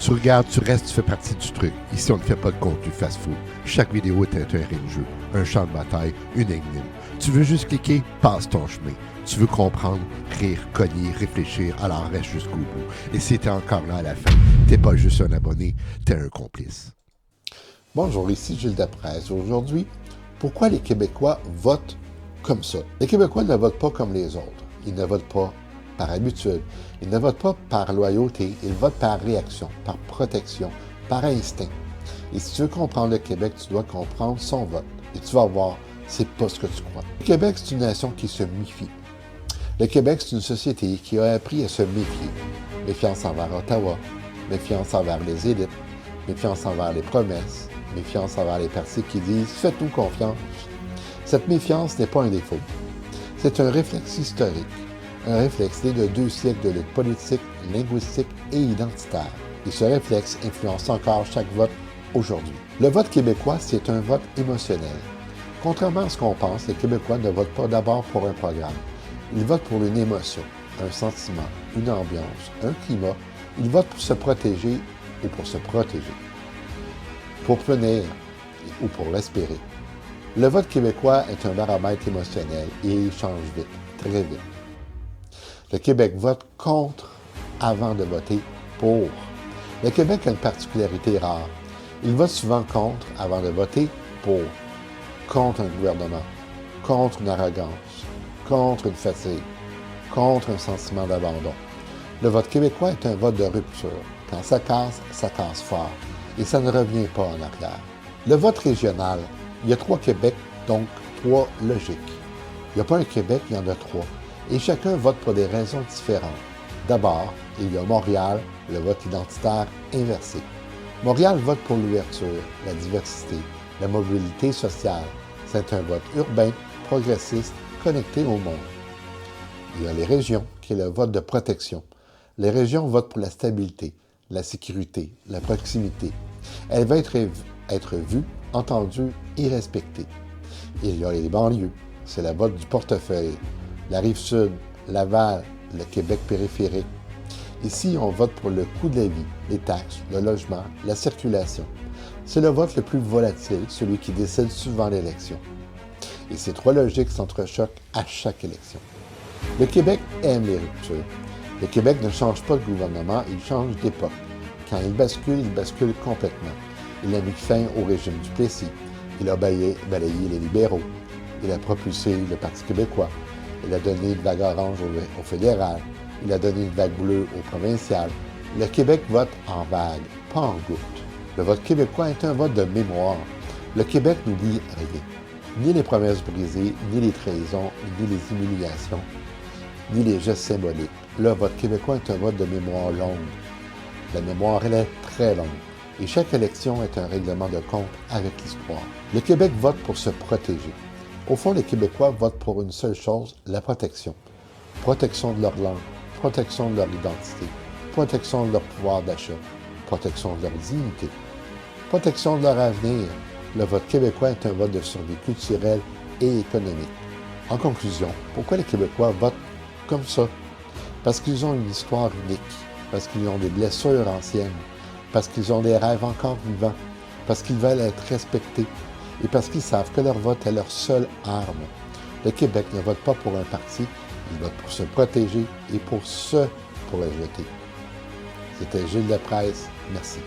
Tu regardes, tu restes, tu fais partie du truc. Ici, on ne fait pas de contenu fast-food. Chaque vidéo est un terrain de jeu, un champ de bataille, une énigme. Tu veux juste cliquer, passe ton chemin. Tu veux comprendre, rire, cogner, réfléchir, alors reste jusqu'au bout. Et si t'es encore là à la fin, t'es pas juste un abonné, t'es un complice. Bonjour, ici Gilles Deprez. Aujourd'hui, pourquoi les Québécois votent comme ça? Les Québécois ne votent pas comme les autres. Ils ne votent pas par habitude. Ils ne votent pas par loyauté. Ils votent par réaction, par protection, par instinct. Et si tu veux comprendre le Québec, tu dois comprendre son vote. Et tu vas voir, c'est pas ce que tu crois. Le Québec, c'est une nation qui se méfie. Le Québec, c'est une société qui a appris à se méfier. Méfiance envers Ottawa, méfiance envers les élites, méfiance envers les promesses, méfiance envers les partis qui disent « faites-nous confiance ». Cette méfiance n'est pas un défaut. C'est un réflexe historique, un réflexe né de 2 siècles de lutte politique, linguistique et identitaire. Et ce réflexe influence encore chaque vote aujourd'hui. Le vote québécois, c'est un vote émotionnel. Contrairement à ce qu'on pense, les Québécois ne votent pas d'abord pour un programme. Ils votent pour une émotion, un sentiment, une ambiance, un climat. Ils votent pour se protéger ou pour se protéger, pour punir ou pour respirer. Le vote québécois est un baromètre émotionnel et il change vite, très vite. Le Québec vote contre avant de voter pour. Le Québec a une particularité rare. Il vote souvent contre avant de voter pour. Contre un gouvernement, contre une arrogance, contre une fatigue, contre un sentiment d'abandon. Le vote québécois est un vote de rupture. Quand ça casse fort. Et ça ne revient pas en arrière. Le vote régional, il y a 3 Québec, donc 3 logiques. Il n'y a pas un Québec, il y en a 3. Et chacun vote pour des raisons différentes. D'abord, il y a Montréal, le vote identitaire inversé. Montréal vote pour l'ouverture, la diversité, la mobilité sociale. C'est un vote urbain, progressiste, connecté au monde. Il y a les régions, qui est le vote de protection. Les régions votent pour la stabilité, la sécurité, la proximité. Elles veulent être vues, entendues et respectées. Il y a les banlieues, c'est le vote du portefeuille. La Rive-Sud, Laval, le Québec périphérique. Ici, on vote pour le coût de la vie, les taxes, le logement, la circulation. C'est le vote le plus volatile, celui qui décide souvent l'élection. Et ces 3 logiques s'entrechoquent à chaque élection. Le Québec aime les ruptures. Le Québec ne change pas de gouvernement, il change d'époque. Quand il bascule complètement. Il a mis fin au régime du Plessis. Il a balayé les libéraux. Il a propulsé le Parti québécois. Il a donné une vague orange au fédéral. Il a donné une vague bleue au provincial. Le Québec vote en vague, pas en goutte. Le vote québécois est un vote de mémoire. Le Québec n'oublie rien. Ni les promesses brisées, ni les trahisons, ni les humiliations, ni les gestes symboliques. Le vote québécois est un vote de mémoire longue. La mémoire, elle est très longue. Et chaque élection est un règlement de compte avec l'histoire. Le Québec vote pour se protéger. Au fond, les Québécois votent pour une seule chose, la protection. Protection de leur langue, protection de leur identité, protection de leur pouvoir d'achat, protection de leur dignité, protection de leur avenir. Le vote québécois est un vote de survie culturelle et économique. En conclusion, pourquoi les Québécois votent comme ça? Parce qu'ils ont une histoire unique, parce qu'ils ont des blessures anciennes, parce qu'ils ont des rêves encore vivants, parce qu'ils veulent être respectés et parce qu'ils savent que leur vote est leur seule arme. Le Québec ne vote pas pour un parti, il vote pour se protéger et pour le jeter. C'était Gilles Deprez. Merci.